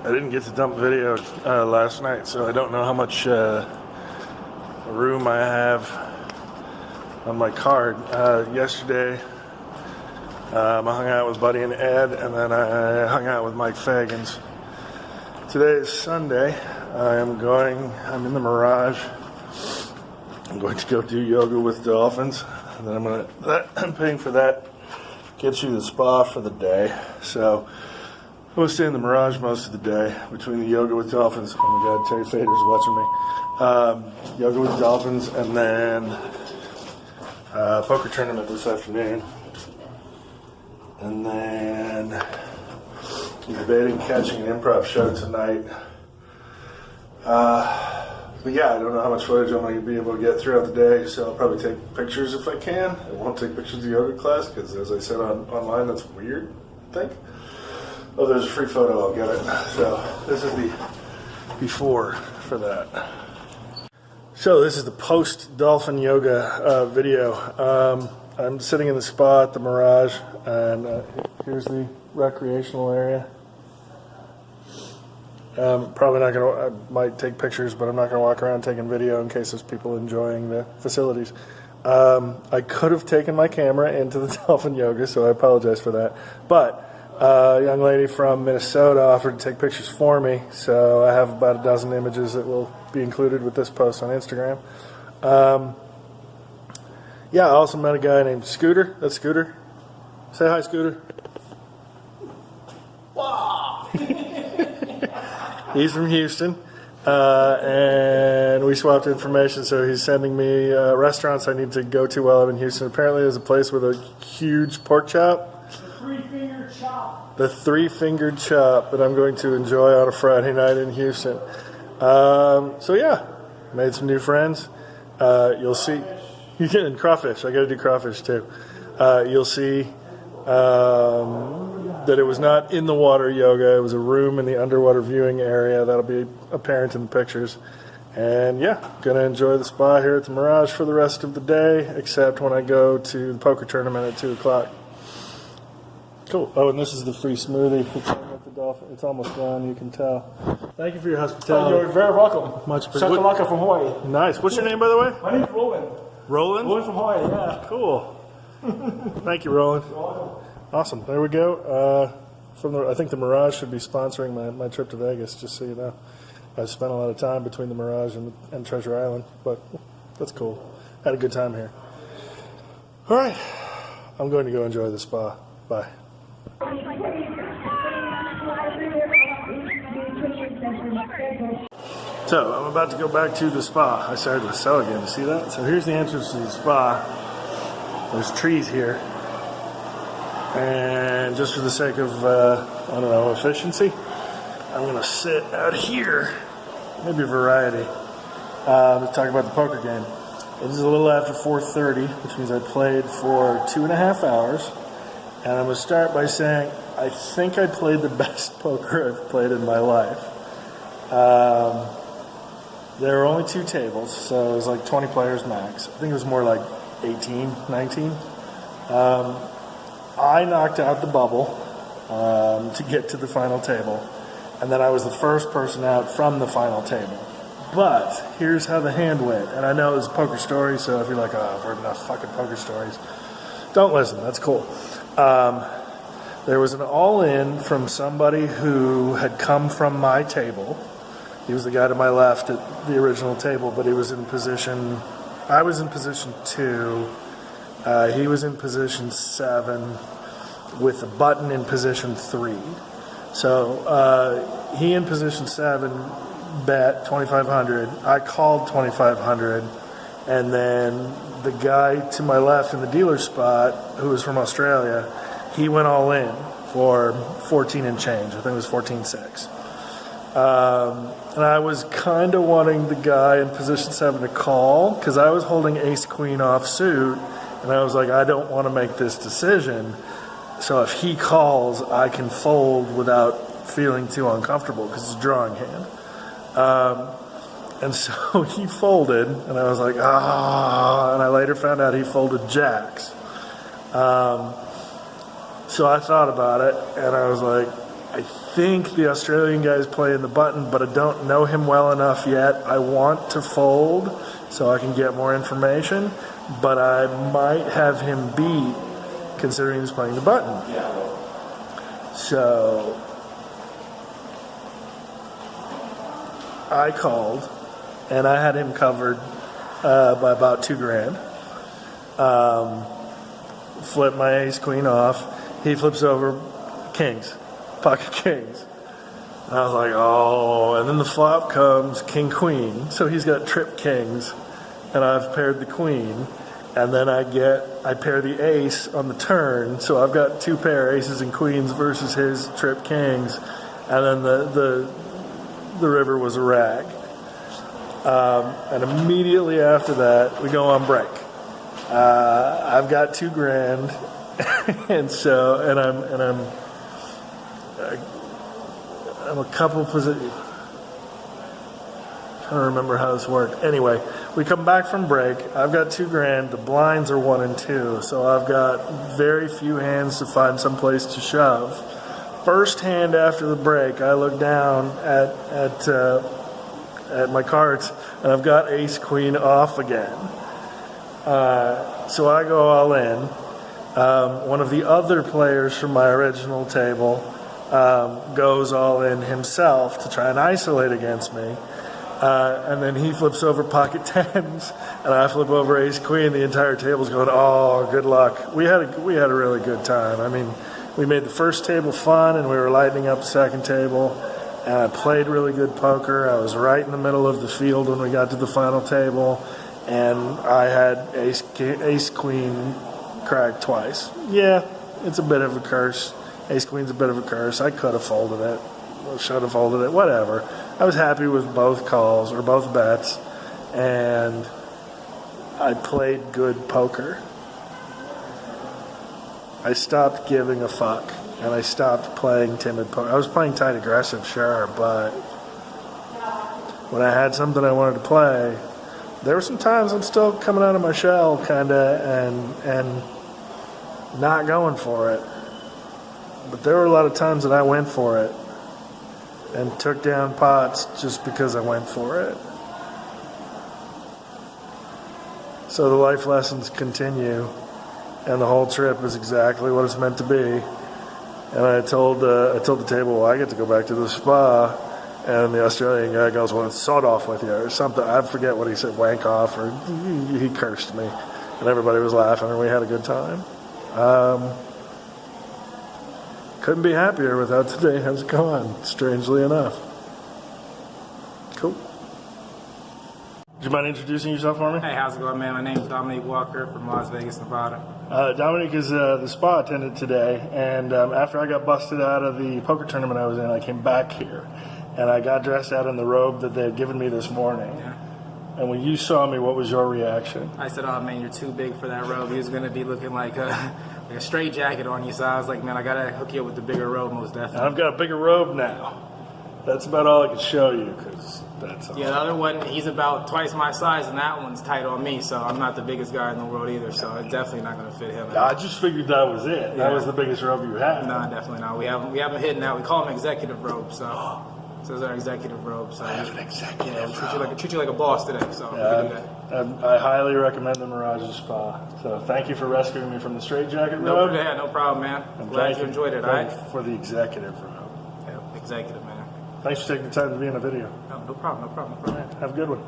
I didn't get to dump video last night, so I don't know how much room I have on my card. Yesterday, I hung out with Buddy and Ed, and then I hung out with Mike Fagans. Today is Sunday. I'm in the Mirage. I'm going to go do yoga with dolphins, and then I'm paying for that. Gets you the spa for the day. So I'm going to stay in the Mirage most of the day between the yoga with dolphins. Oh my God, Terry Fader's watching me. Yoga with dolphins, and then poker tournament this afternoon. And then debating catching an improv show tonight. But yeah, I don't know how much footage I'm going to be able to get throughout the day, so I'll probably take pictures if I can. I won't take pictures of the yoga class because, as I said online, that's weird, I think. Oh, there's a free photo, I'll get it. So this is the before for that. So this is the post-dolphin yoga video. I'm sitting in the spa at the Mirage, and here's the recreational area. Probably not going to, I might take pictures, but I'm not going to walk around taking video in case there's people enjoying the facilities. I could have taken my camera into the dolphin yoga, so I apologize for that. But a young lady from Minnesota offered to take pictures for me, so I have about a dozen images that will be included with this post on Instagram. Yeah, I also met a guy named Scooter. That's Scooter. Say hi, Scooter. Wow. He's from Houston, and we swapped information, so he's sending me restaurants I need to go to while I'm in Houston. Apparently there's a place with a huge pork chop. The three-fingered chop. The three-fingered chop that I'm going to enjoy on a Friday night in Houston. So yeah, made some new friends. You'll see. And crawfish. I got to do crawfish too. You'll see that it was not in the water yoga. It was a room in the underwater viewing area. That'll be apparent in the pictures. And yeah, going to enjoy the spa here at the Mirage for the rest of the day, except when I go to the poker tournament at 2 o'clock. Cool. Oh, and this is the free smoothie. At the dolphin. It's almost gone, you can tell. Thank you for your hospitality. You're very welcome. Much appreciated. Shakalaka from Hawaii. Nice. What's your name, by the way? My name's Roland. Roland? Roland from Hawaii, yeah. Cool. Thank you, Roland. You're welcome. Awesome. There we go. I think the Mirage should be sponsoring my trip to Vegas, just so you know. I've spent a lot of time between the Mirage and Treasure Island, but that's cool. Had a good time here. All right. I'm going to go enjoy the spa. Bye. So, I'm about to go back to the spa. I started with so again. You see that? So here's the entrance to the spa. There's trees here. And just for the sake of, efficiency, I'm going to sit out here, maybe variety, to talk about the poker game. It is a little after 4:30, which means I played for 2.5 hours. And I'm going to start by saying I think I played the best poker I've played in my life. There were only 2 tables, so it was like 20 players max. I think it was more like 18, 19. I knocked out the bubble to get to the final table, and then I was the first person out from the final table. But here's how the hand went, and I know it's a poker story, so if you're like, oh, I've heard enough fucking poker stories, don't listen, that's cool. There was an all-in from somebody who had come from my table. He was the guy to my left at the original table, but he was in position, I was in position 2, he was in position 7, with a button in position 3. So he in position 7 bet 2,500. I called 2,500, and then the guy to my left in the dealer spot, who was from Australia, he went all in for 14 and change. I think it was 14.6. And I was kind of wanting the guy in position 7 to call because I was holding ace-queen offsuit, and I was like, I don't want to make this decision. So if he calls, I can fold without feeling too uncomfortable because it's a drawing hand. And so he folded, and I was like, and I later found out he folded jacks. So I thought about it, and I was like, I think the Australian guy's playing the button, but I don't know him well enough yet. I want to fold so I can get more information, but I might have him beat considering he's playing the button. So I called, and I had him covered by about $2,000. Flip my ace queen off. He flips over kings, pocket kings. And I was like, oh, and then the flop comes king queen. So he's got trip kings, and I've paired the queen. And then I pair the ace on the turn. So I've got 2 pair aces and queens versus his trip kings. And then the river was a rag. And immediately after that, we go on break. I've got $2,000, and I'm a couple positions. Trying to remember how this worked. Anyway, we come back from break. I've got $2,000. The blinds are 1 and 2, so I've got very few hands to find some place to shove. First hand after the break, I look down at my cards, and I've got ace queen off again. So I go all in. One of the other players from my original table goes all in himself to try and isolate against me. And then he flips over pocket tens, and I flip over ace queen. The entire table's going, oh, good luck. We had a really good time. I mean, we made the first table fun, and we were lightening up the second table. And I played really good poker. I was right in the middle of the field when we got to the final table, and I had ace queen cracked twice. Yeah, it's a bit of a curse. Ace queen's a bit of a curse. I could have folded it. Should have folded it. Whatever. I was happy with both calls or both bets, and I played good poker. I stopped giving a fuck, and I stopped playing timid poker. I was playing tight aggressive, sure, but when I had something I wanted to play, there were some times I'm still coming out of my shell, kind of, and not going for it. But there were a lot of times that I went for it and took down pots just because I went for it. So the life lessons continue, and the whole trip is exactly what it's meant to be. And I told the table, well, I get to go back to the spa. And the Australian guy goes, well, it's sawed off with you, or something. I forget what he said, wank off, or he cursed me. And everybody was laughing, and we had a good time. Couldn't be happier with how today has gone, strangely enough. Cool. Do you mind introducing yourself for me? Hey, how's it going, man? My name's Dominique Walker from Las Vegas, Nevada. Dominique is the spa attendant today, and after I got busted out of the poker tournament I was in, I came back here, and I got dressed out in the robe that they had given me this morning. Yeah. And when you saw me, what was your reaction? I said, oh, man, you're too big for that robe. He was going to be looking like a straight jacket on you, so I was like, man, I got to hook you up with the bigger robe, most definitely. And I've got a bigger robe now. That's about all I can show you, because that's all. Yeah, the other one, he's about twice my size, and that one's tight on me, so I'm not the biggest guy in the world either, so it's definitely not going to fit him. I just figured that was it. That was the biggest robe you had. No, definitely not. We haven't hit now. We call him executive robe, so it's our executive robe. So I have an executive we treat you like a boss today, so we can do that. I highly recommend the Mirage Spa. So thank you for rescuing me from the straitjacket robe. No problem, man. I'm glad you enjoyed it, all right? For the executive robe. Yeah, executive, man. Thanks for taking the time to be in a video. No problem. All right, have a good one.